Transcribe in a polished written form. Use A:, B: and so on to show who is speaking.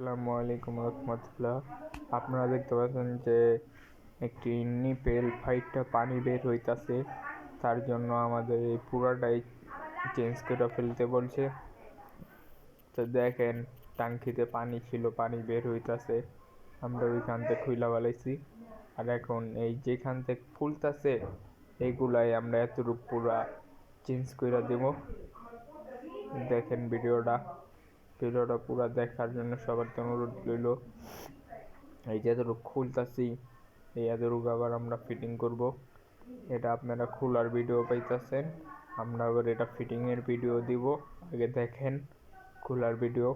A: আসসালামু আলাইকুম রহমতুল্লাহ। আপনারা দেখতে পাচ্ছেন যে একটি নিপেল ফাইটটা পানি বের হইতাছে, তার জন্য আমাদের এই পুরাটাই চেঞ্জ করে ফেলতে বলছে। তো দেখেন, টাঙ্কিতে পানি ছিল, পানি বের হইতাছে, আমরা ওইখান থেকে খুইলা ফেলাইছি। আর এখন এই যেখান থেকে ফুলতাছে এইগুলাই আমরা এতটুক পুরা চেঞ্জ করে দেব। দেখেন ভিডিওটা পুরো দেখার জন্য সবার তো অনুরোধ রইল। এই যে এতটুকু খুলতাছি, এই এতটুকু আবার আমরা ফিটিং করব। এটা আপনারা খোলার ভিডিও পাইতেছেন, আমরা আবার এটা ফিটিং এর ভিডিও দিব। আগে দেখেন খোলার ভিডিও।